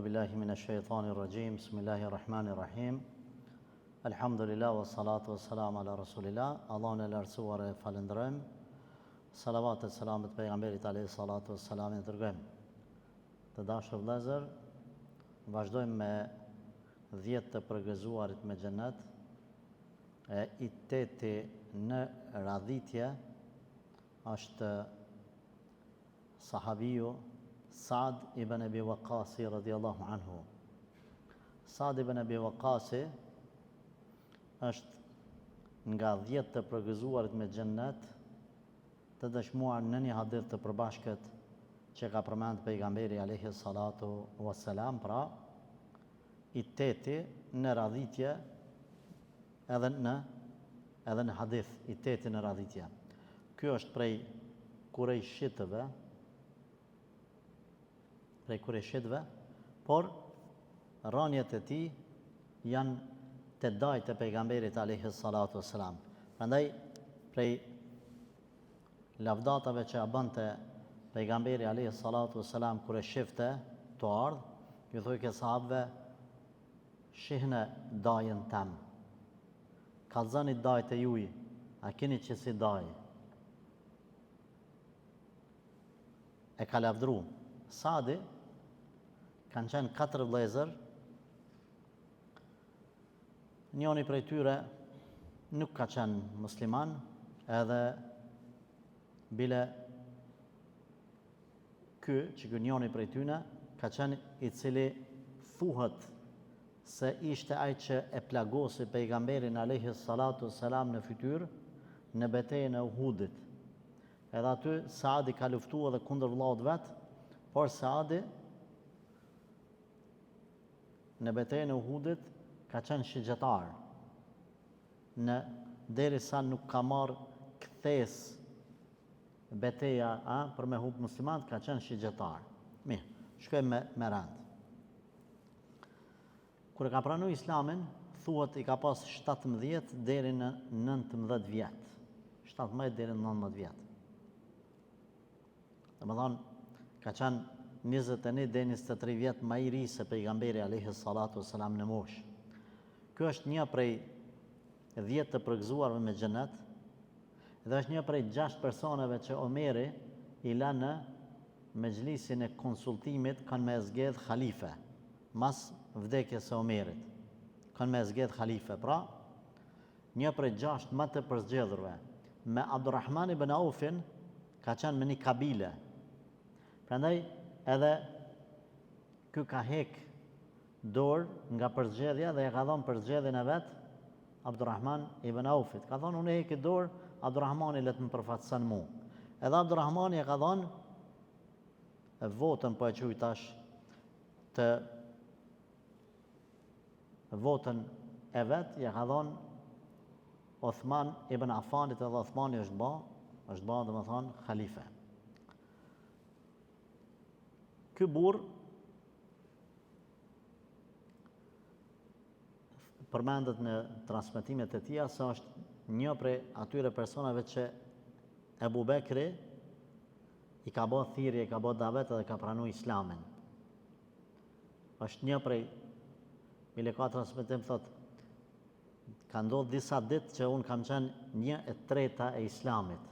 Billahi minash shaitanir rajim. Bismillahirrahmanirrahim. Alhamdulillah wa salatu wa salam ala rasulillah. Allahun e lartësuar e falenderojmë. Salavat e selamet pejgamberit alayhi salatu wa salam e dërgojmë. Të dashur vëllezër, vazhdojmë me 10 të përgëzuarit me xhenet. I 8-ti në radhitje është sahabiu Saad ibn Abi Waqqas radhiyallahu anhu. Saad ibn Abi Waqqas është nga 10 të përgëzuarit me xhennet, të dëshmuar në një hadith të përbashkët që ka përmend pejgamberi alayhi salatu wassalam, pra i 8-ti në radhitje edhe në hadith, i 8-ti në radhitje. Ky është prej Kurejshitëve, por rënjet e tij janë të dajt e pejgamberit alayhi salatu wassalam. Prandaj prej lavdatave që bënte pejgamberi alayhi salatu wassalam kur e shifte të ardh, ju thoi ke sahabëve, shihne dajën tem, kallzoni dajt e juj, a keni që si daj. E ka lavdru. Saadi kanë qenë 4 vëllezër, njëri prej tyre nuk ka qenë musliman, edhe bile ky njëri prej tyre ka qenë i cili thuhet se ishte ai që e plagosi pejgamberin alayhi salatu wassalam në fytyrë në betejën e Uhudit. Edhe aty Saadi ka luftuar edhe kundër vëllaut vet, por Saadi në betejën e Uhudit ka qenë shigjetar, derisa nuk ka marrë kthes beteja për me hub muslimanët, ka qenë shigjetar. Mirë, shkojmë me rand. Kur e ka pranuar Islamin, thuhet i ka pas 17 deri në 19 vjet. 17 deri në 19 vjet. Domethënë ka qenë 21 deri në 23 vjet më i ri se pejgamberi alayhi salatu wassalam në moshë. Ky është një prej 10 të përgëzuarve me xhenet, dhe është një prej 6 personave që Omeri i la në mexhlisin e konsultimit, kanë me zgjedh halife mas vdekjes së Omerit. Kanë me zgjedh halife, pra një prej 6 më të përzgjedhurve. Me Abdurrahman ibn Aufin ka qenë me një kabile. Prandaj edhe ky ka hek dorë nga përzgjedhja dhe e ka dhënë përzgjedhjen e vet Abdurrahman ibn Aufit. Ka thonë, unë e heki dorë, Abdurrahmani le të më përfaqëson mua. Edhe Abdurrahmani e ka dhënë votën, po e quaj tash, të votën e vet, ja ka dhënë Uthman ibn Affanit, edhe Uthmani është bë domethënë halife. Ky burr përmendet në transmetimet e tija se është një prej atyre personave që Ebu Bekri i ka bë thirrje, i ka bë davet dhe ka pranuar Islamin. Është një prej, bile ka transmetim thot, ka ndodhur disa ditë që unë kam qenë 1/3 e Islamit.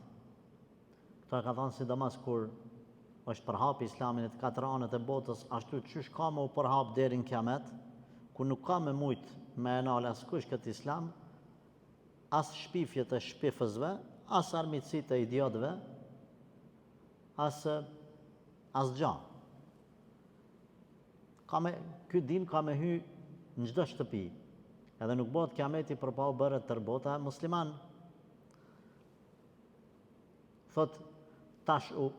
Këto e ka thënë sidomos kur është përhap Islamin e të 4 anët e botës, ashtu qysh ka me u përhap deri në kiamet, ku nuk ka me mujt me enal askush këtë Islam, as shpifjet e shpifësve, as armitësit e idiotëve, as gja. Ky din ka me hy në çdo shtëpi, edhe nuk bëhet kiameti për pa u bërë tër bota musliman. Thot, tash u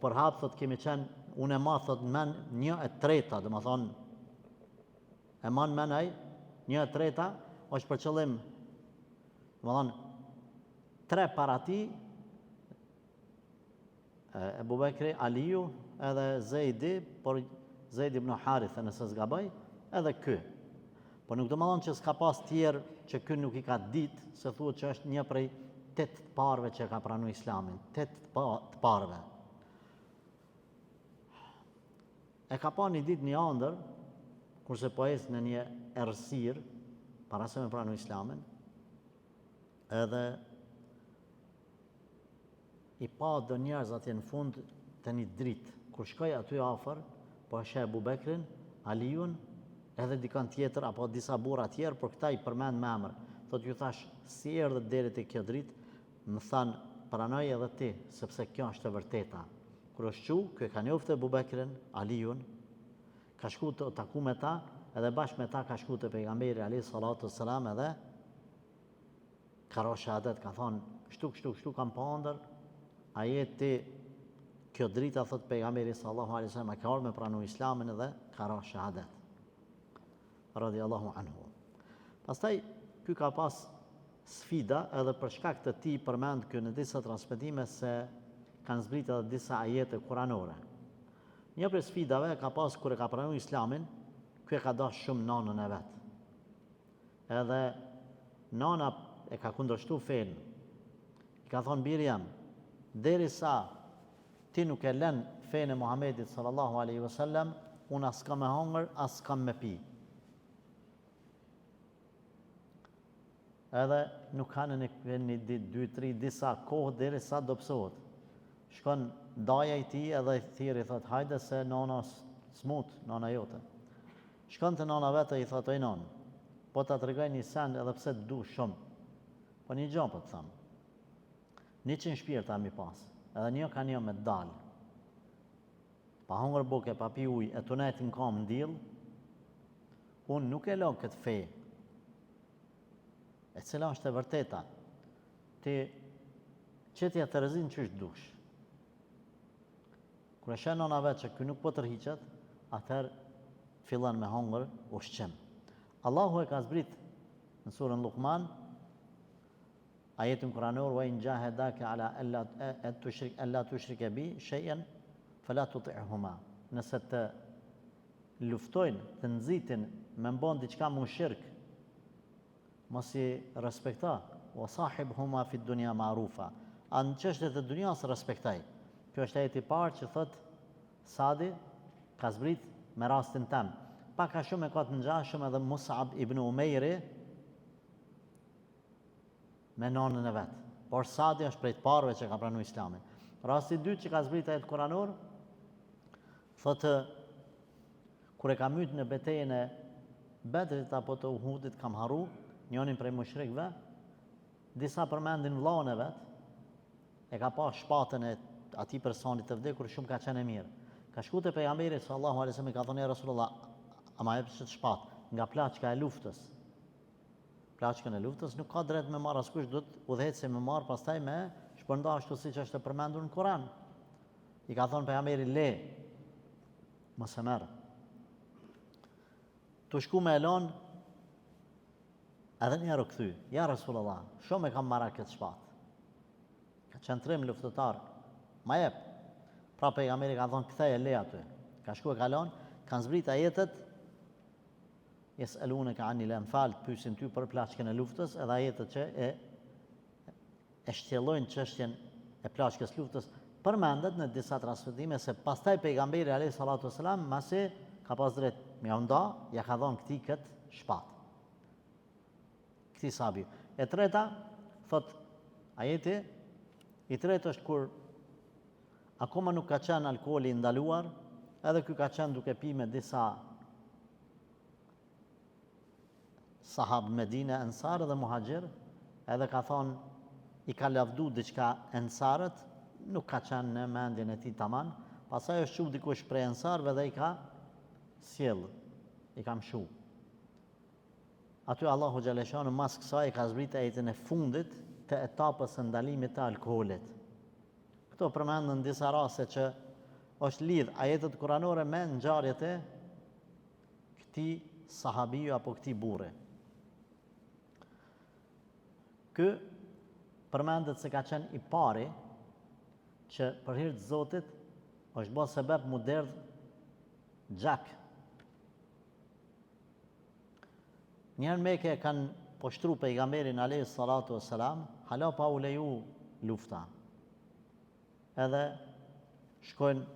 përhap, thot, kemi qenë, unë e ma, thot, men 1/3, dhe më thonë, e man menaj, 1/3, është për qëllim, dhe më thonë, 3 para ti, Ebu Bekri, Aliju, edhe Zejdi, por Zejdi ibn Harith, nëse zgabaj, edhe ky. Por nuk do më thonë që s'ka pas tjerë që ky nuk i ka ditë, se thuhet që është një prej 8 të parve që ka pranu Islamin, 8 të parve. E ka pa një ditë një andër, kurse po ecë në një errësirë para se me pranu Islamin, edhe i pa do njerëz atje në fund të një dritë. Kur shkoj aty afër, po e sheh Abu Bekrin, Aliun, edhe dikon tjetër apo disa burra tjerë, por këta i përmend me emër. Thotë ju thash, si erdhët deri te kjo dritë? Më thanë, pranoj edhe ti, sepse kjo është e vërteta. Kur është qu, kjo ka njoftë Abu Bekrin, Aliun, ka shku të taku me ta, edhe bashkë me ta ka shku të pejgamberi alayhi salatu wassalam, edhe ka ro shahadet, ka thonë, kështu kam pa ndër, a jeti kjo drita, thot pejgamberi sallallahu alaihi wasallam, ka ardhur me pranu Islamin edhe ka ro shahadet. Radiallahu anhu. Pastaj, ky ka pas sfida, edhe për shkak të tij përmend kjo në disa transmetime se kanë zbritur edhe disa ajete kuranore. Një prej sfidave ka pas kur e ka pranuar Islamin, ky e ka dash shumë nanën e vet. Edhe nana e ka kundërshtu fen. I ka thonë biri jam, derisa ti nuk e lën fen e Muhamedit sallallahu alaihi wasallam, unë as kam me hongër, as kam me pi. Edhe nuk kanë një ditë, 2-3 disa kohë derisa do psohet. Shkon daja i tij edhe i thirr i thot hajde se nana smut, nana jote. Shkon te nana vetë i thot oj non, po ta tregoj një send edhe pse du shumë. Po një gjë po të them. 100 shpirta mi pas, edhe një ka një me dal. Pa hongër buke, pa pi ujë, e tunet në kam në diell, unë nuk e lë këtë fe. E cila është e vërteta. Ti qëtja të rëzin që është dush. Kër e shenë nona vetë që kjo nuk po tërhiqet, atëherë fillan me hongër ushqim. Allahu e ka zbrit në surën Luqman, ajetin kuranor, wa in jahadaka ala alla tushrike bi shay'an fala tuti'huma. Nëse të luftojnë, të nxitin me mbon diçka mushirk, mos i respekta, wa sahibhuma fi dunya ma'rufa. Anë çështjet e dunjas respektaj. Kjo është ajeti i parë që thot Sadi ka zbrit me rastin tem. Pak a shumë e ka të ngjashëm edhe Mus'ab ibn Umairi me nanën e vet. Por Sadi është prej të parëve që ka pranuar Islamin. Rasti i dytë që ka zbrit ajeti kuranor thotë kur e ka myt në betejën e Bedrit apo të Uhudit kam harru, njënin prej mushrikëve, disa përmendin vllahun e vet, e ka pa shpatën e atij personit të vdekur, shumë ka qenë mirë. Ka shku te pejgamberi sallallahu alaihi wasallam, ka thonë ja Rasulullah, ama jep çet shpatë nga plaçka e luftës. Plaçkën e luftës nuk ka drejt me marr askush, duhet udhëheci me marr pastaj me shpërnda ashtu siç është e përmendur në Kur'an. I ka thonë pejgamberi le mos e merr. Tu shku me elon, edhe njerë u këthy, ja Rasulullah, shumë e kam marra këtë shpatë. Ka qenë 3 luftëtar, ma jep. Pra pejgamberi ka thonë, kthej e le aty. Ka shku e kalon, kanë zbrit ajetet, yes'alunaka anil anfal, pyesin ty për plaçkën e luftës, edhe ajetet që e shtjellojnë çështjen e plaçkës luftës, përmendet në disa transmetime se pastaj pejgamberi alayhi salatu wasalam masi ka pas drejt me nda, ja ka dhënë këtij këtë shpatë. Këtij sahabi. E treta, thot ajeti, i tretë është kur akoma nuk ka qenë alkooli ndaluar, edhe ky ka qenë duke pi me disa sahab Medine, ensar dhe muhajir, edhe ka thonë, i ka lavdu diçka ensarët, nuk ka qenë në mendjen e tij tamam, pastaj është shu dikush prej ensarëve dhe i ka sjell, i ka mshu. Aty Allahu xhaleshanu mas kësaj ka zbrit ajetin e fundit të etapës së ndalimit të alkoolit. Këto përmendën disa raste që është lidh ajetet kuranore me ngjarjet e këtij sahabiu apo këtij burri. Ky përmendet se ka qenë i pari që për hir të Zotit është bërë sebeb mu derdh gjak. Njëherë Mekë e kanë poshtru pejgamberin alayhi salatu wassalam, hala pa u leju lufta. Edhe shkojnë,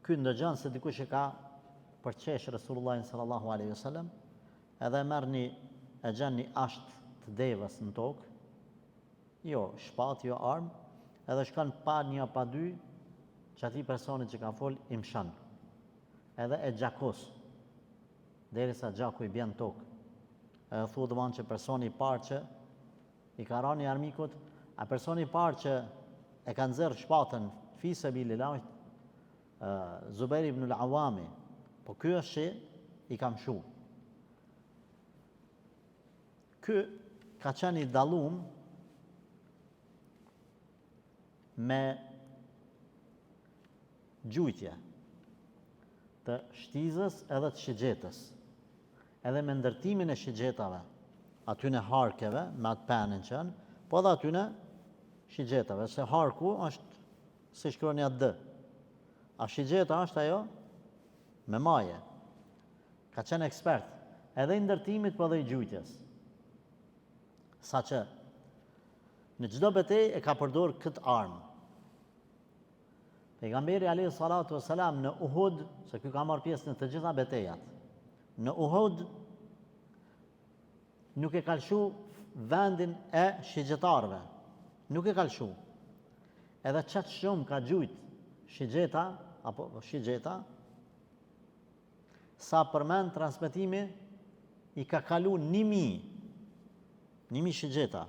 ky ndëgjon se dikush e ka për qesh Resulullahin sallallahu alaihi wasallam, edhe e gjen një asht të devës në tokë, jo shpat, jo armë, edhe shkon pa një pa dy, që ati personit që ka fol i mshan, edhe e gjakos, derisa gjaku i bjen tokë. Edhe thu dëman që personi i parë që i ka rani armikut, a personi i parë që e ka nxerr shpatën fi sabilillah, Zubair ibn al-Awami, po ky është që i ka mshu. Ky ka qenë i dallum me gjujtje të shtizës edhe të shigjetës, edhe me ndërtimin e shigjetave, atyne harkeve, me atë penin qënë, po edhe atyne shigjetave, se harku është, si shkruan atë dë, a shigjeta është ajo me maje. Ka qenë ekspert, edhe i ndërtimit po edhe i gjujtjes. Sa që në çdo betejë e ka përdor këtë armë. Pejgamberi alayhi salatu wassalam në Uhud, se ky ka marrë pjesë në të gjitha betejat, në Uhud nuk e ka lshu vendin e shigjetarëve, nuk e ka lshu. Edhe qatë shumë ka gjujt shigjeta, sa përmend transmetimi, i ka kalu 1000 shigjeta,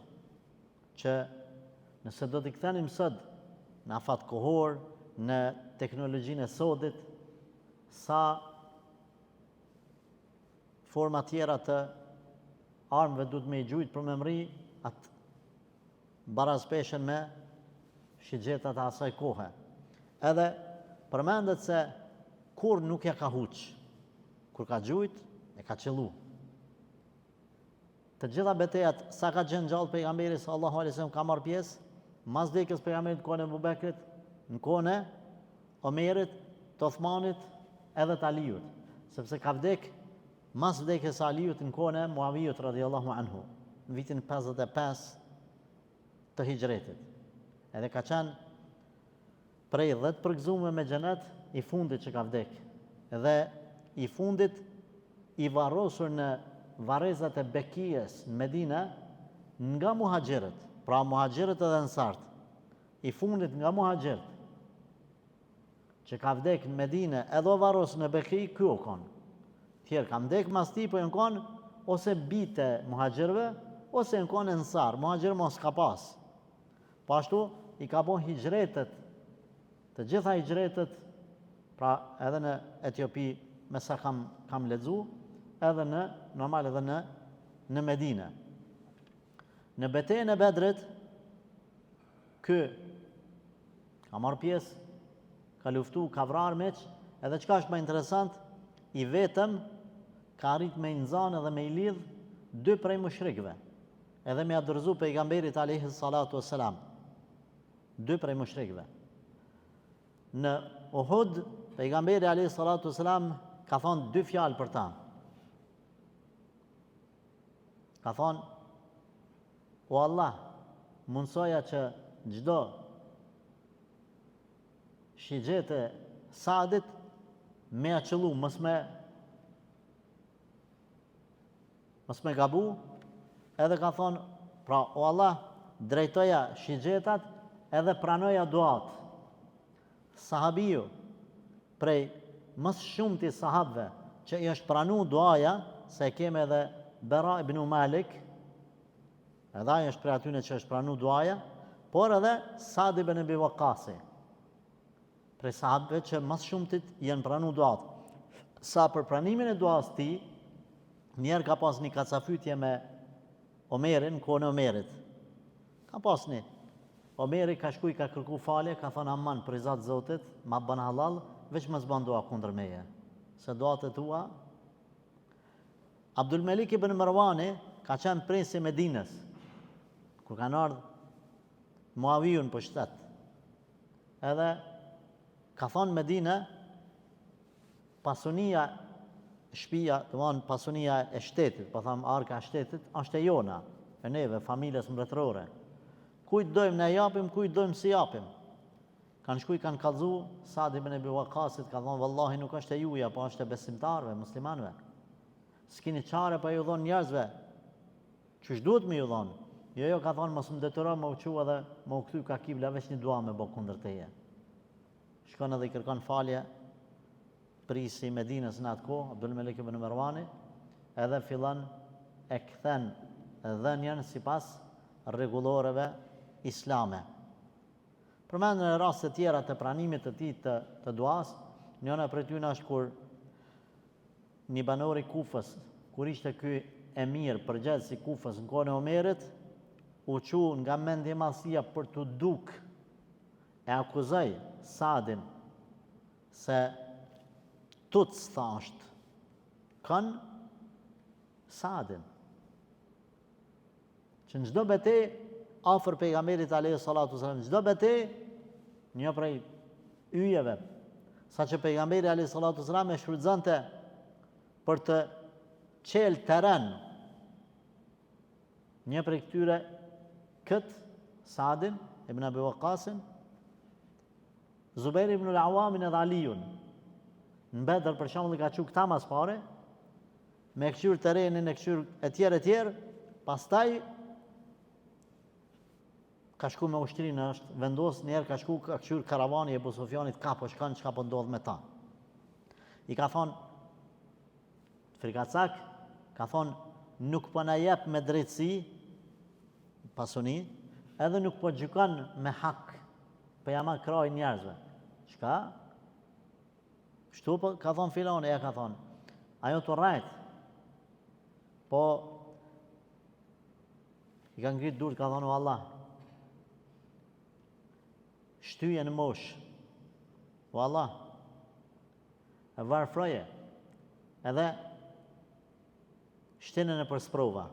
që nëse do t'i kthenim sot në afat kohor, në teknologjinë e sodit, sa forma tjera të armëve duhet me i gjujt për me mri atë barazpeshen me shigjetat e asaj kohe. Edhe përmendet se kur nuk ja ka huq, kur ka gjujt, e ka qëllu. Të gjitha betejat, sa ka qenë gjallë pejgamberi sallallahu alaihi wasallam, ka marrë pjesë, mas vdekjes pejgamberit në kohën e Abu Bekrit, në kohën e Omerit, të Othmanit, edhe të Aliut, sepse ka vdek mas vdekjes së Aliut në kohën e Muavijut radhiyallahu anhu, në vitin 55 të hijretit. Edhe ka qenë prej 10 përgëzuar me xhenet i fundit që ka vdek, edhe i fundit i varrosur në varrezat e Bekijes në Medinë nga muhaxhirët, pra muhaxhirët edhe ansart, i fundit nga muhaxhirët që ka vdek në Medinë edhe o varros në Beki, ky o kon. Tjerë kam vdek mas ti, po janë kon ose bite muhaxhirëve, ose janë kon ansar, muhaxhirë mos ka pas. Po ashtu i ka bon hijretet, të gjitha hijretet, pra edhe në Etiopi, me sa kam lexu, edhe normal edhe në Medinë. Në betejën e Bedrit, ky ka marrë pjesë, ka luftu, ka vrarë meq, edhe çka është më interesant, i vetëm ka arrit me i nxanë edhe me i lidh 2 prej mushrikëve, edhe me adërzu pejgamberit alayhi salatu wassalam, 2 prej mushrikëve. Në Uhud, pejgamberi alayhi salatu wassalam ka thonë 2 fjalë për ta. Ka thonë, o Allah, mundsoja që gjdo shigjete Saadit me a qëllu, mës me gabu, edhe ka thonë, pra, o Allah, drejtoja shigjetat edhe pranoja duat. Sahabiju, prej mës shumë të sahabëve që i është pranu duaja, se keme edhe Bera ibn Malik, edhe ai është prej atyne që është pranu duaja, por edhe Sa'd ibn Abi Waqqas, prej sahabëve që mës shumëtit janë pranu duat. Sa për pranimin e duas ti, njerë ka pas një kacafytje me Omerin, në kohën e Omerit. Ka pas një. Omeri ka shkuj, ka kërku falje, ka thënë aman për i zatë Zotit, ma bën halal, veç më zban dua kundër meje. Se duat e tua. Abdul Melik ibn Marwani ka qenë prinsi Medinës, kur kanë ardhë Muavijun për shtet. Edhe ka thonë Medinë, pasunia shtëpia, domthonë pasunia e shtetit, po tham arka e shtetit, është e jona, e neve, familjes mbretërore. Kujt dojmë ne japim, kujt dojmë si japim. Kanë shku i kanë kallzu Sa'd ibn Abi Waqqasit, ka thonë vallahi nuk është e juja, po është e besimtarëve, muslimanëve. S'kini çare pa ju dhënë njerëzve. Ç'është duhet me ju dhënë? Jo, ka thonë mos më detyroj më u çu edhe më u kthy ka kibla veç një dua me bë kundër teje. Shkon edhe i kërkon falje prisi Medinës në atë kohë, Abdul Malik ibn Marwani, edhe fillon e kthen dhënien sipas rregulloreve islame. Përmendën në raste të tjera të pranimit të tij të duas, njëra prej tyre është kur një banor i Kufës, kur ishte ky emir përgjegjës i Kufës në kohën e Omerit, u çu nga mendje madhësia për të duk e akuzoi Sa'din se tut thasht kanë Sa'din. Që në çdo betejë afër pejgamberit alayhi salatu wasallam, çdo betejë një prej yjeve, saqë pejgamberi alayhi salatu wasallam e shfrytëzonte për të qelë terren. Një prej këtyre Sa'din ibn Abi Waqqasin, Zubair ibn al-Awamin edhe Aliun. Në Bedër për shembull ka çu këta mas pare, me këshyr terrenin e këshyr e tjerë, pastaj ka shku me ushtrinë, është vendos njerë ka shku ka këshyr karavani e Ebu Sufjanit ka po shkan çka po ndodh me ta. I ka thonë Frikacak, ka thonë nuk po na jep me drejtësi pasuni, edhe nuk po gjykon me hak, po jama kraj njerëzve. Çka? Kështu po ka thonë filoni, ja ka thonë, ajo të rrejt, po i ka ngritë dur, ka thonë, o Allah, shtyje në mosh, o Allah, e varfroje, edhe shtinën e për sprova,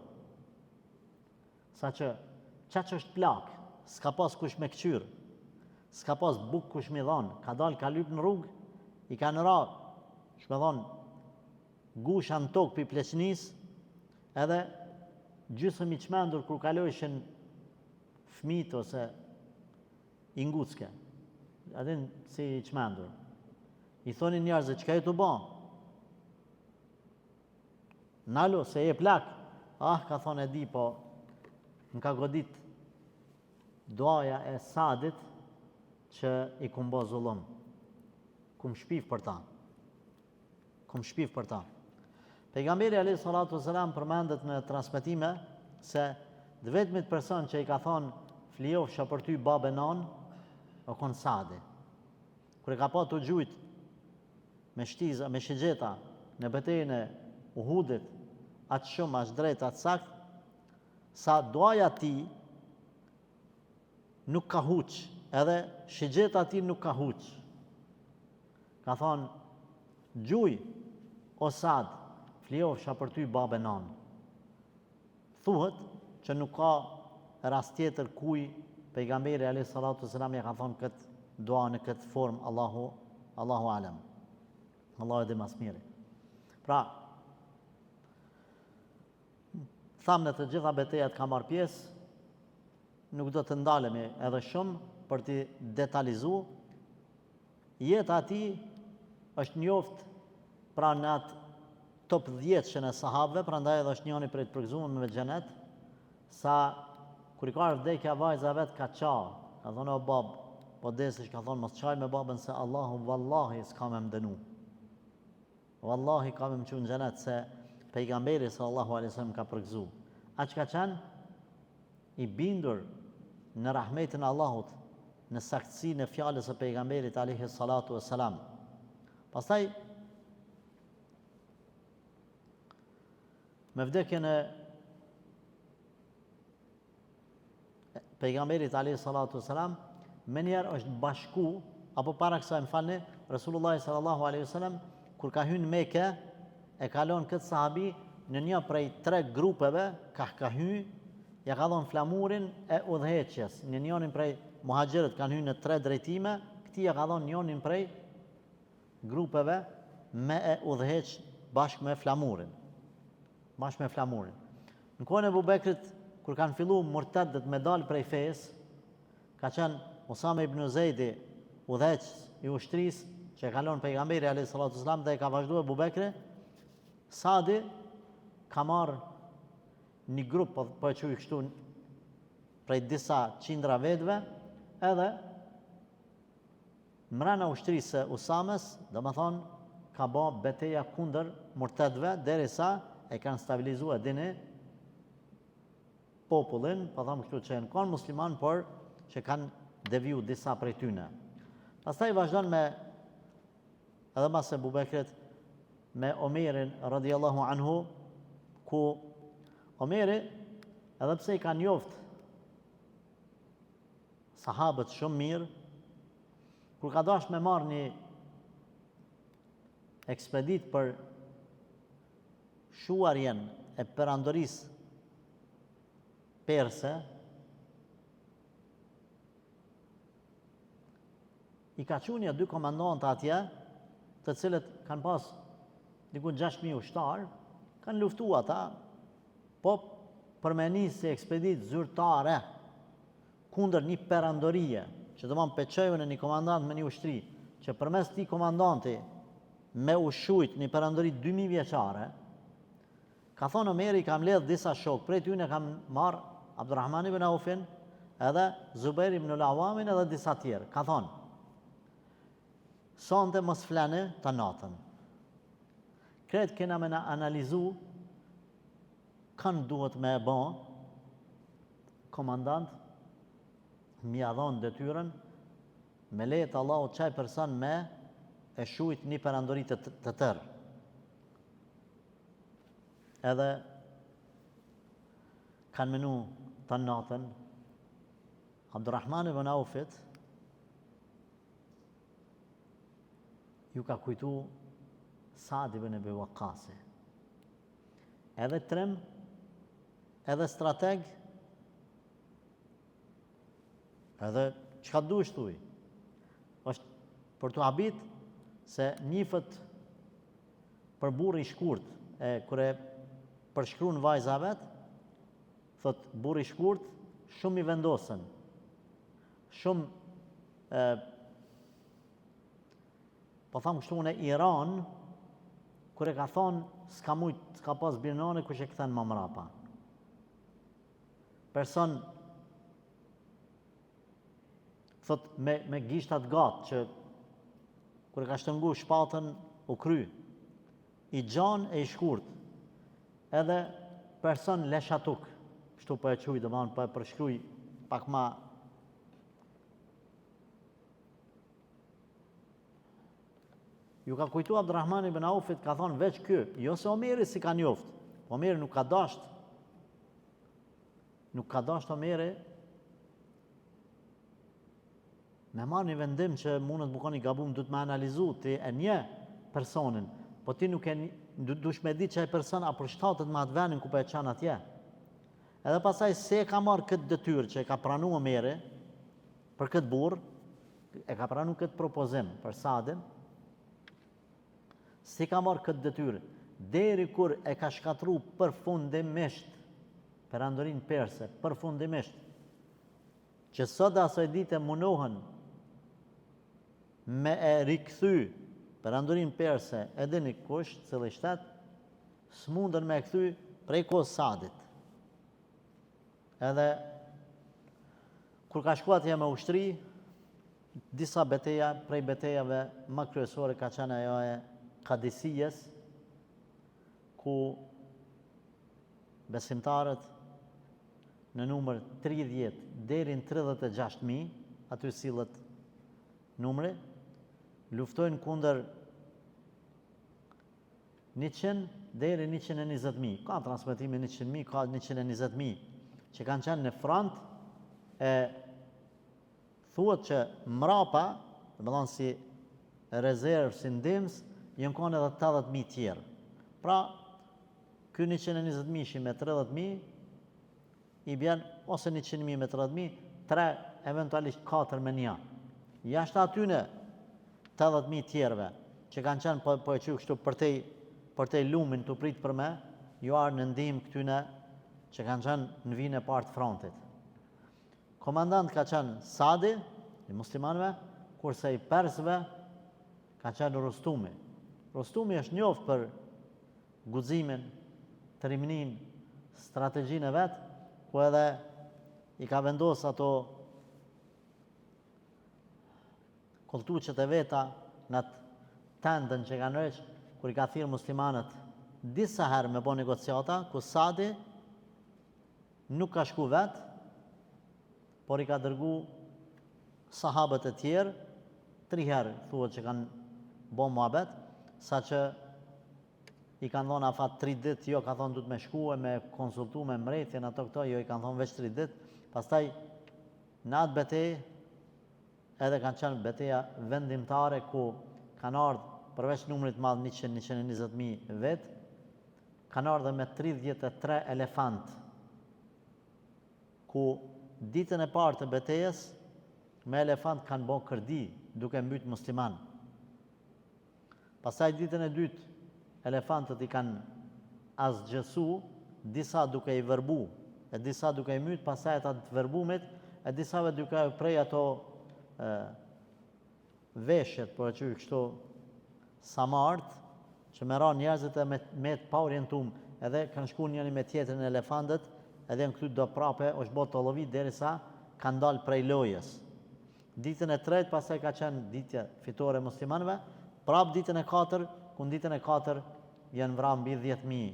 sa që që është plak, s'ka pas kush me këqyr, s'ka pas buk kush mi dhonë, ka dalë ka lyp në rrugë, i ka në ra, shme dhonë, gusha në tokë pi pleqnis, edhe gjysëm i qmendur kur kalojshin fmit ose i ngucke, adin si i qmendur. I thoni njerëzit, që ka ju të ba? Nalo, se e plak, ka thonë e di, po më ka godit doaja e Sa'dit që i kum bo zullum. Kum shpif për ta. Pejgamberi alayhi salatu wasalam përmendet në transmetime se dhe vetmit person që i ka thonë flijofsha për ty babe nan, o konë Sa'di. Kër e ka pa të gjujt me shtiza, me shigjeta në betejën e Uhudit, atë shumë, atë drejt, atë sakt, sa doaja ti nuk ka huq, edhe shigjeta ti nuk ka huq. Ka thonë, gjuj, o Sa'd, flijofsha për ty babe nan. Thuhet që nuk ka rast tjetër kuj pejgamberi alayhi salatu wasalam ja ka thonë këtë dua në këtë formë, Allahu alem. Allahu e dhe mas miri. Pra, thamë në të gjitha betejat ka marrë pjesë, nuk do të ndalemi edhe shumë për t'i detalizu. Jeta ati është njoft pra në atë top 10 që në sahabëve, pra ndaj edhe është njëni për të përgëzuar me xhenet, sa kur i ka vdekja vajza vet ka qa, ka thonë o bab, po desish ka thonë mos qaj me babën se Allahu vallahi s'ka me mdenu. Vallahi ka me më qenë në xhenet se pejgamberi sallallahu alaihi wasallam ka përgëzu. Aq ka qenë i bindur në rahmetin e Allahut, në saktësinë e fjalës së pejgamberit alaihi salatu wassalam. Pastaj me vdekjen e pejgamberit alayhi salatu wasalam, me njerë është bashku, apo para kësaj më falni, Resulullah sallallahu alaihi wasallam, kur ka hyrë në Mekë, e kalon këtë sahabi në një prej 3 grupeve, ka hyrë, ja ka dhënë flamurin e udhëheqjes. Në njërin prej muhaxhirët kanë hyrë në 3 drejtime, këtij ja ka dhënë njërin prej grupeve me e udhëheq bashkë me flamurin. Në kohën e Abu Bekrit, kur kanë filluar murtadët me dalë prej fesë, ka qenë Usame ibn Zejdi udhëheq i ushtrisë që e kalon pejgamberi alayhis salatu wasalam dhe e ka vazhduar Abu Bekri, Saadi ka marrë një grup, po e quaj kështu, prej disa qindra vetëve, edhe mrena ushtrisë së Usames, domethënë ka bë betejë kundër murtedëve derisa e kanë stabilizuar dini popullin, po them kështu që në kanë musliman, por që kanë deviju disa prej tyne. Pastaj vazhdon me edhe mas Abu Bekrit me Omerin radiallahu anhu, ku Omeri, edhe pse i ka njoft sahabët shumë mirë, kur ka dash me marrë një ekspedit për shuarjen e perandorisë perse, i ka qenë dy komandantë atje, të cilët kanë pas diku 6.000 ushtarë, kanë luftuar ata, po për me nisë ekspedit zyrtare kundër një perandorie, që do të peçojën e një komandant me një ushtri, që përmes këtij komandanti me ushujt një perandori 2000 vjeçare, ka thonë Omeri, kam ledh disa shok, prej tyne kam marrë Abdurrahman ibn Aufin, edhe Zubair ibn al-Awamin, edhe disa tjerë. Ka thonë, sonte mos flani të natën. Kretë kena me na analizu kanë duhet me e ba komandant mi adhon detyren me lejet Allahu qaj person me e shujt një perandorit të tërë. Edhe kanë menu të natën Abdurrahman ibn Aufit ju ka kujtu Saad ibn Abi Waqqasi. Edhe trim, edhe strateg, edhe çka dush thuj. Është për të habit se njifët për burri i shkurt, kur e përshkruan vajzave, thot burri i shkurt shumë i vendosën. Shumë po tham kështu në Iran, kur e ka thonë s'ka pas birnane, kush e këthen më mrapa. Person thot me gishtat gatë, që kur e ka shtëngu shpatën u kry, i gjan e i shkurt, edhe person leshatuk, kështu po e quj, domethënë po e përshkruj pak ma ju ka kujtu Abdurrahman ibn Aufit, ka thonë veç ky, jo se Omeri si ka njoft. Omeri nuk ka dasht Omeri me marrë një vendim që mundet më koni gabum, du të me analizu ti e një personin, po ti nuk e dush me di që e person a përshtatët me atë venin ku po e qanë atje. Edhe pasaj se e ka marrë këtë detyrë që e ka pranu Omeri për këtë burr, e ka pranu këtë propozim për Saadin, si ka marrë këtë detyrë, deri kur e ka shkatru përfundimisht perandorin perse, përfundimisht, që sot asoj dite munohen me e rikthy perandorin perse edhe një kush, cili shtet, s'mundën me e kthy prej kohës Saadit. Edhe kur ka shkuat atje me ushtri, disa beteja, prej betejave më kryesore ka qenë ajo e Kadisijes, ku besimtarët në numër 30 deri në 36.000, aty sillet numri, luftojnë kundër 100 deri 120.000. Ka transmetime 100.000, ka 120.000, që kanë qenë në front, e thuhet që mrapa, do të thonë si rezervë, si ndihmës, janë kanë edhe 80.000 tjerë. Pra, ky 120.000 shi me 30.000, i bjen ose 100.000 me 30.000, 3, eventualisht 4 me 1. Jashtë atyne 80.000 tjerëve, që kanë qenë po e qy kështu për te lumin të prit për me, ju arë në ndihmë këtyne që kanë qenë në vinë e partë frontit. Komandant ka qenë Saadi, i muslimanëve, kurse i persëve ka qenë Rustumi. Rustumi është njoft për guximin, trimnin, strategjinë e vet, ku edhe i ka vendosur ato koltuqet e veta në atë tendën që kanë rëq, kur i ka thirrë muslimanët disa herë me bo negociata, ku Sadi nuk ka shku vetë, por i ka dërgu sahabët e tjerë, 3 herë thuhet që kanë bo muhabet, sa që i kanë thonë afat 3 ditë, jo ka thonë du të me shku e me konsultu me mbretjen, ato këto, jo i kanë thonë veç 3 ditë, pastaj në atë betejë, edhe kanë qenë beteja vendimtare ku kanë ardhur përveç numrit madh 100-120.000 vetë, kanë ardhur me 33 elefant, ku ditën e parë të betejës me elefant kanë bo kërdi duke mbyt musliman. Pastaj ditën e dytë elefantët i kanë asgjësu, disa duke i vërbu, e disa duke i myt, pastaj ata të vërbumit, e disave duke prej ato veshjet, por e që kështu samart, që me ra njerëzit e me të pa orientum, edhe kanë shku njëri me tjetrin e elefantët, edhe në këtu do prape, është bot të lovit, derisa kanë dalë prej lojës. Ditën e tretë, pastaj ka qenë ditja fitore e muslimanëve, prap ditën e katër, ku në ditën e katër janë vra mbi 10.000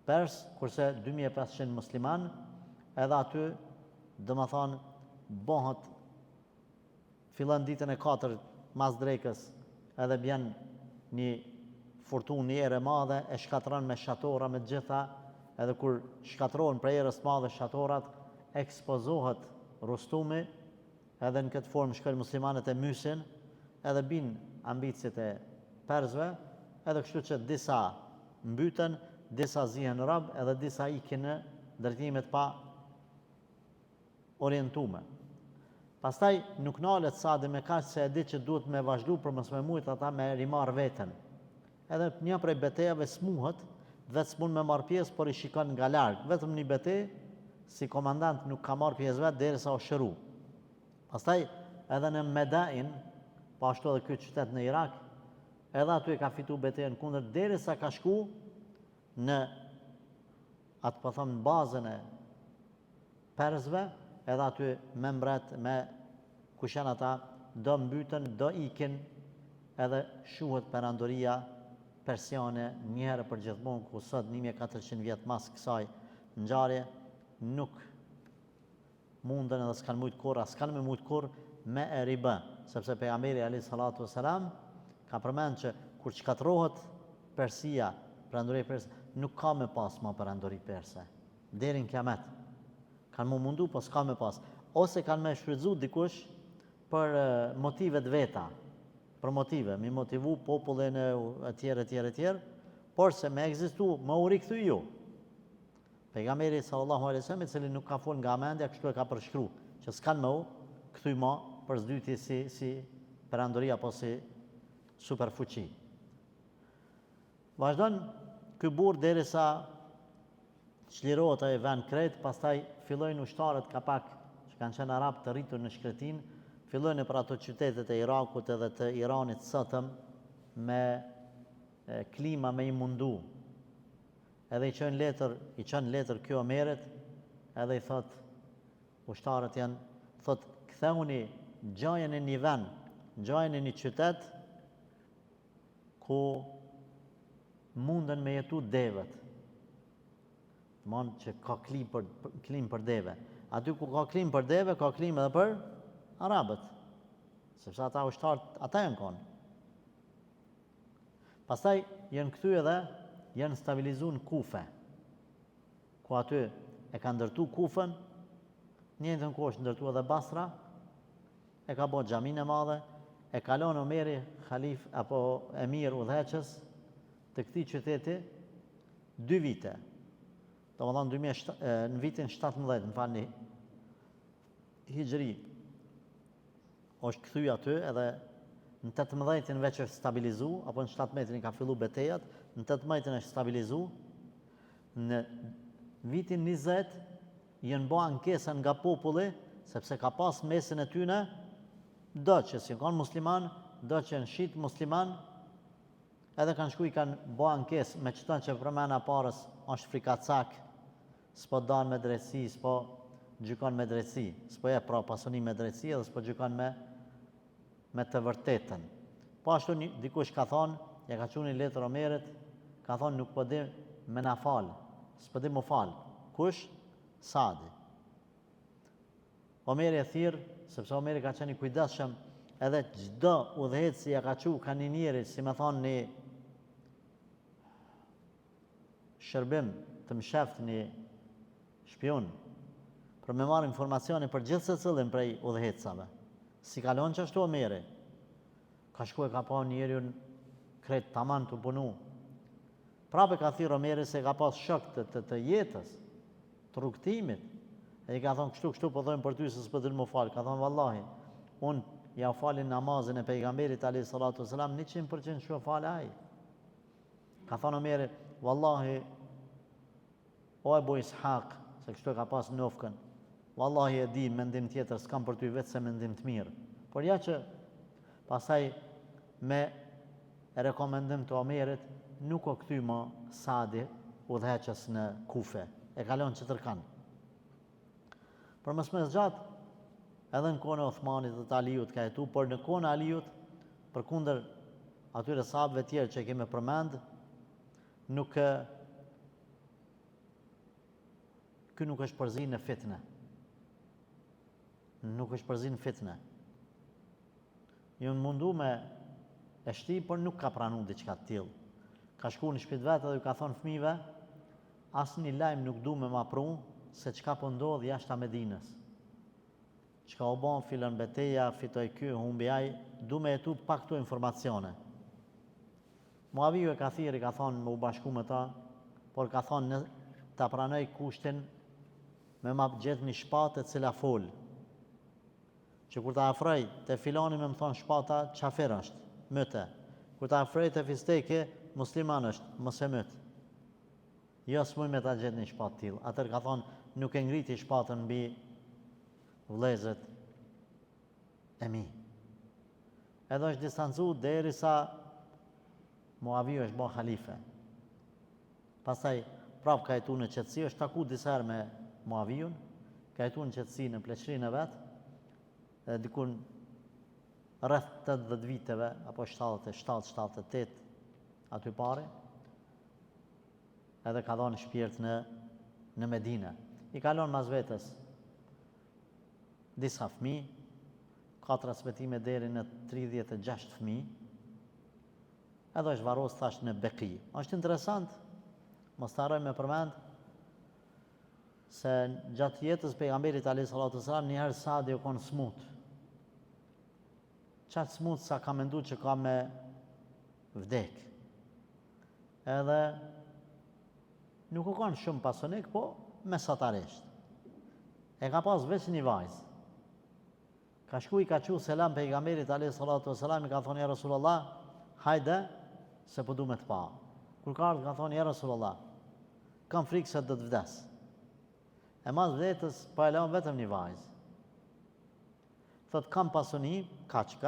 pers, kurse 2.500 musliman, edhe aty, dhe më thonë, bohët, fillon ditën e katër mas drekës, edhe bjen një furtun një erë madhe, e shkatron me shatora me gjitha, edhe kur shkatrohen prej erës madhe shatorat, ekspozohet Rustumi, edhe në këtë formë shkojnë muslimanët e mysin, edhe bin ambicjet e persve, edhe kështu që disa mbyten, disa zihen rab, edhe disa ikin në drejtimet pa orientume. Pastaj nuk nalet Sadi me kaq se e di që duhet me vazhdu për mos me mujt ata me rimar veten. Edhe një prej betejave smuhet, dhe s'mund me marr pjesë, por i shikon nga larg. Vetëm një betejë, si komandant nuk ka marr pjesë vetë derisa u shëru. Pastaj edhe në Medain, po ashtu edhe ky qytet në Irak, edhe aty ka fitu betejën kundër derisa ka shku në atë po them bazën e persëve, edhe aty me mbret, me kushen ata, do mbyten, do ikin, edhe shuhet perandoria persiane njëherë për gjithmonë, ku sot 1400 vjet mas kësaj ngjarje nuk munden edhe s'kan mujt kurrë, s'kan me mujt kurrë me e ribë, sepse pejgamberi alayhi salatu wasalam ka përmend që kur shkatrohet Persia, perandoria perse, nuk ka me pas ma perandori perse, deri në kiamet. Kanë mu mundu, po s'ka me pas. Ose kanë me shfrytzu dikush për motivet veta, për motive, mi motivu popullin e tjerë, por se me egzistu, më u rikthy ju. Pejgamberi sallallahu alaihi wasallam, i cili nuk ka fol nga mendja, kështu e ka përshkru, që s'kan më u kthy ma për zdyti si perandoria apo si superfuqi. Vazhdon ky burr derisa çlirohet ai vend krejt, pastaj fillojnë ushtarët kapak që kanë qenë arab të rritur në shkretin, fillojnë për ato qytetet e Irakut edhe të Iranit sotëm me klima me i mundu. Edhe i qënë letër kjo Omerit, edhe i thot, ushtarët janë, thot, ktheuni gjajën e një vend, gjajën e një qytet, ku munden me jetu devet. Mon që ka klim për deve. Aty ku ka klim për deve, ka klim edhe për arabët. Sepse ata ushtarët, ata janë konë. Pastaj janë këty edhe, janë stabilizu në Kufe, ku aty e ka ndërtu Kufën, njëjtën kohë është ndërtu edhe Basra, e ka bo xhamin e madhe, e kalon Omeri, khalif apo emir udhëheqës të këtij qyteti 2 vite. Domethënë në vitin 17, në falni, Hijri, është kthy aty edhe në 18-in veç është stabilizu, apo në 17-in ka fillu betejat, në 18-in është stabilizu, në vitin 20 janë bo ankesa nga populli, sepse ka pas mesin e tyne do që si kanë musliman, do që në shqit musliman, edhe kanë shku i kanë bo ankes me qëton që përmena parës është frikacak, s'po dan me drejtësi, s'po gjykon me drejtësi, s'po je pra pasuni me drejtësi edhe s'po gjykon me të vërtetën. Po ashtu dikush ka thonë, ja ka quni letër Omerit, ka thonë nuk po di me na falë, s'po di mu falë. Kush? Sadi. Omeri e thirë, sepse Omeri ka qenë i kujdesshëm, edhe çdo udhëheci ja ka qu ka një njeri, si me thonë një shërbim të msheft, një shpion, për me marrë informacione për gjithë se cilin prej udhëhecave. Si kalon që ashtu Omeri, ka shku e ka pa njeri unë kretë taman të punu. Prape ka thirë Omeri se ka pas shok të jetës, të rrugtimit, e i ka thonë kështu po dojmë për ty se s'po din mu falë. Ka thonë vallahi, unë ja falin namazin e pejgamberit alayhi salatu wasalam 100% shu falë ai. Ka thonë Omeri, vallahi, o Ebu Ishaq, se kështu ka pas nofkën, vallahi e di mendim tjetër, s'kam për ty vetë se mendim të mirë. Por ja që pasaj me rekomendim të Omerit, nuk o këty më Sadi udhëheqës në Kufe, e kalon që tërkanë. Për mësme zgjatë, edhe në kone Othmanit dhe të Aliut ka jetu, por në kone Aliut, për kunder atyre sahabëve tjerë që kemi përmend, ky nuk është përzi në fitne. Nuk është përzi në fitne. Ju në mundu me e shti, por nuk ka pranu diçka të tillë. Ka shku në shtëpi vetë dhe ju ka thonë fëmijëve, asë një lajmë nuk du me ma pru, se qka po ndodh jashtë Medinës. Qka u bon, filën beteja, fitoj ky, humbi aj, du me jetu pak këto informacione. Muaviju e ka thiri, ka thonë me u bashku me ta, por ka thonë ta pranoj kushtin me ma gjithë një shpatë e cila folë. Që kur ta afroj të filani me më thonë shpata, qafir është, mëte. Kur ta afroj të fisteke, musliman është, mëse mëtë. Jo s'muj me ta gjithë një shpatë t'il. Atër ka thonë, nuk e ngriti shpatën mbi vlezët e mi. Edhe është distancu derisa Muaviju është bo halife. Pastaj prap ka jetu në qetësi, është taku disa herë me Muavijun, ka jetu në qetësi në pleqrinë e vetë, dikun rreth 80 viteve, apo 77-78 aty pari, edhe ka dhonë shpirt në Medine. I kalon mas vetës disa fëmi, ka transmetime deri në 36 fëmi, edhe është varos thash në Beki. Është interesant, mos të harroj me përmend, se gjatë jetës pejgamberit alayhi salatu wasalam njëherë Sadi u konë smut. Qatë smut sa ka mendu që ka me vdek. Edhe nuk u konë shumë pasonik, po mesatarisht. E ka pas veç një vajzë. Ka shku i ka qu selam pejgamberit alayhi salatu wasalam, i ka thonë ja Rasulullah, hajde se po du me të pa. Kur ka ardhë ka thonë ja Rasulullah, kam frikë se do të vdes. E mas vdetës pa e leon vetëm një vajzë. Thot kam pasoni, kaq,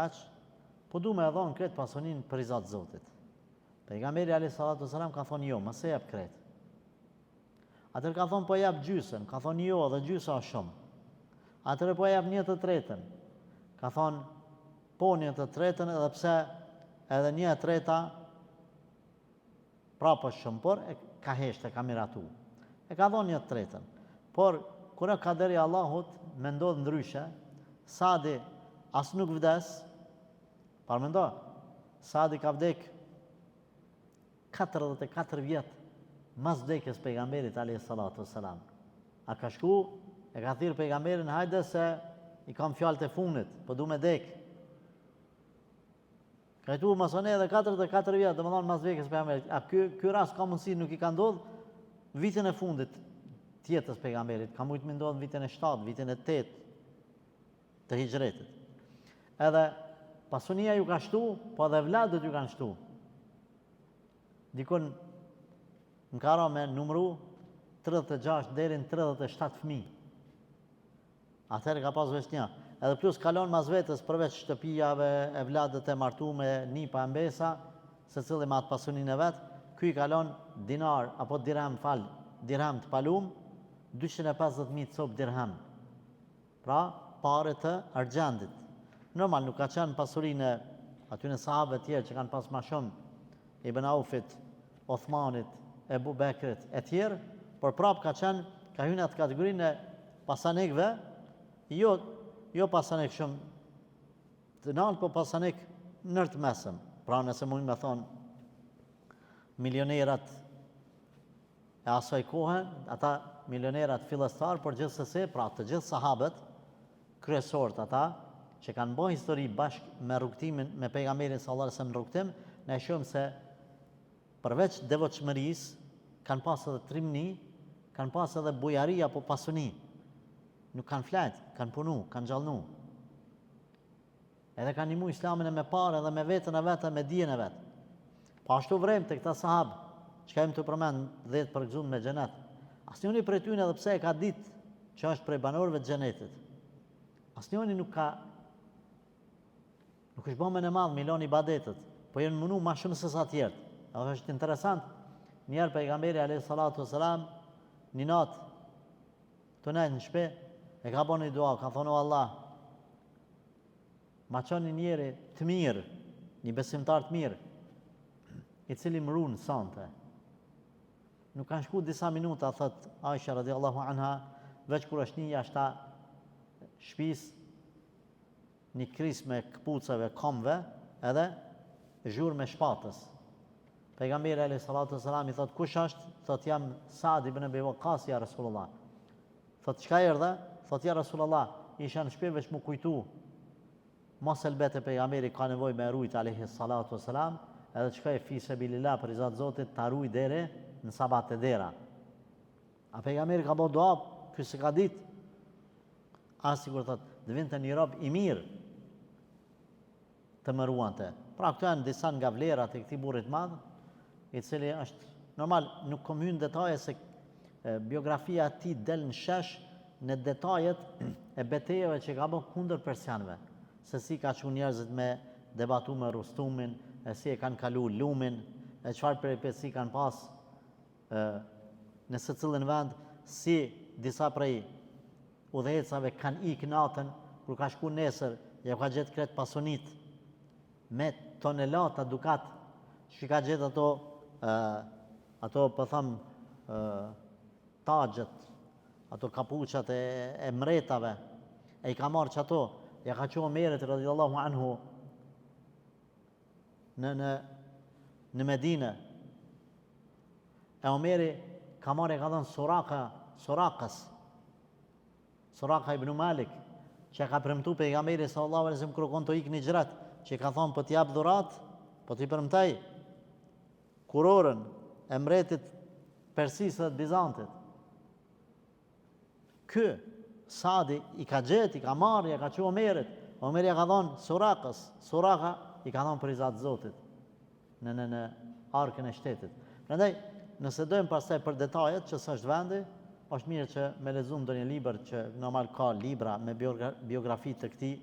po du me edhon kretë pasonin për i zatë Zotit. Pejgamberi alayhi salatu wasalam ka thonë jo, mëse jep kretë. Atër ka thonë po jep gjysën, ka thonë jo, dhe gjysa është shumë. Atër po jep 1/3. Ka thonë po 1/3 edhe pse edhe 1/3 prapë është shumë, por e ka heshte, ka miratu. E ka thonë 1/3. Por, kërë kaderi Allahut me ndodhë ndryshe, Sadi as nuk vdes, parmendo, Sadi ka vdek 44 vjetë mas vdekjes pejgamberit alayhi salatu wasalam. A ka shku, e ka thirë pejgamberin, hajde se i kam fjalët e funit, po du me dek. Ka jetu masone edhe 44 vjetë, dhe më thonë mas vdekjes pejgamberit. A ky rast ka mundësi nuk i ka ndodhë vitin e fundit tjetës pejgamberit, ka mujtë me ndodhë vitin e 7, vitin e 8 të hijretit. Edhe pasunia ju ka shtu, po edhe vladët ju kanë shtu. Dikun në karo me numru 36 deri në 37 fëmi. Atëherë ka pas veç një. edhe plus kalon mas vetës përveç shtëpijave, e vladët e martume, nipa e mbesa, se cili me atë pasunin e vetë, ky i kalon dinar apo dirham të palum, 250.000 copë dirham. Pra, pare të argjendit. Normal, nuk ka qenë pasurinë aty në sahabëve tjerë që kanë pas ma shumë, Ibn Aufit, Othmanit, Ebu Bekrit e tjerë, por prap ka hyrë atë kategorinë e pasanikëve, jo pasanik shumë të nalë, po pasanik nërtë mesëm. Pra nëse mund me thonë milionerat e asoj kohë, ata milionerat fillestar, por gjithsesi, pra të gjithë sahabët, kryesorët ata, që kanë bërë histori bashkë me rrugtimin, me pejgamberin sallallahu alajhi wasallam në rrugtim, ne shohim se përveç devotshmërisë, kanë pas edhe trimni, kanë pas edhe bujari apo pasuni. Nuk kanë flet, kanë punu, kanë gjallnu. Edhe kanë ndihmu Islamin e me parë edhe me vetën e vetë, me dijen e vetë. Po ashtu vrem të këta sahabë, që kemi të përmend 10 përgëzuar me xhenet. Asnjëri prej tyre edhe pse e ka ditë që është prej banorëve të xhenetit. Asnjëri nuk është bën me në madh milon ibadetet, po janë munu më shumë se sa të tjerë. Edhe është interesant, njerë pejgamberi alayhi salatu wasalam, një natë, të nejtë në shpe, e ka bën një dua, ka thonë o Allah, ma qënë një njeri të mirë, një besimtar të mirë, i cili më runë sante. Nuk kanë shku disa minuta, thot Aisha radiallahu anha, veç kur është një jashta shpis, një kris me këpucave, komve, edhe zhurë me shpatës. Pejgamberi alayhi salatu wasalam i thot, kush është? Thot, jam Sa'd ibn Abi Waqqas, ja Rasulullah. Thot, çka erdhe? Thot, ja Rasulullah, isha në shpe veç mu kujtu. Mos elbet e pejgamberi ka nevojë me rujt alayhi salatu wasalam, edhe çka e fi sebilillah për izat Zotit, ta ruaj deri në sabat e dera. A pejgamberi ka bërë dua, ky se ka ditë. Sigur thot, dhe vinte një rob i mirë të më ruante. Pra këto janë disa nga vlerat e këtij burrit madh, i cili është normal, nuk kom hyrë në detaje se biografia e tij del në shesh në detajet e betejave që ka bërë kundër persianëve, se si ka qenë njerëzit me debatu me Rustumin, e si e kanë kalu lumin, e çfarë peripeci kanë pas në secilin vend, si disa prej udhëhecave kanë ikë natën, kur ka shku nesër, ja ka gjetë kret pasunit me tonelata dukat, që ka gjetë ato po them taxhet, ato kapuçat e mretave, e i ka marrë që ato, ja ka qenë Omerit radhiyallahu anhu në Medinë. E Omeri ka marrë, ka dhënë Suraka ibn Malik, që ka premtu pejgamberi sallallahu alaihi wasallam kur kon të ikë në xhirat, që ka thonë po t'i jap dhurat, po t'i premtoj kurorën e mbretit Persisë dhe Bizantit. Ky Sadi i ka gjetë, i ka marrë, ja ka qenë Omerit. Omeri ja ka thonë Suraka i ka thonë për izat Zotit në arkën e shtetit. Prandaj, nëse dojmë pastaj për detajet që s'është vendi, është mirë që me lexuar ndonjë libër që normal ka libra me biografi të këtij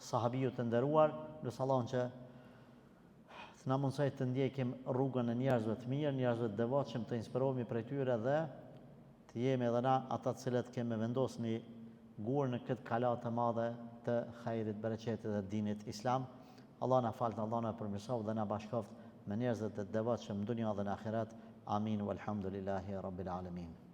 sahabiu të nderuar, lutem Allahun që të na mundsoj të ndjekim rrugën e njerëzve të mirë, njerëzve të devotshëm, të inspirohemi prej tyre dhe të jemi edhe na ata të cilët kemi vendosur një gurë në këtë kalat të madhe të hajrit, bereqetit dhe dinit islam. Allah na falë, Allah na përmirësoft dhe na bashkoft me njerëzit të devotshëm në dunja dhe në ahiret. Amin, walhamdulillahi rabbil alamin.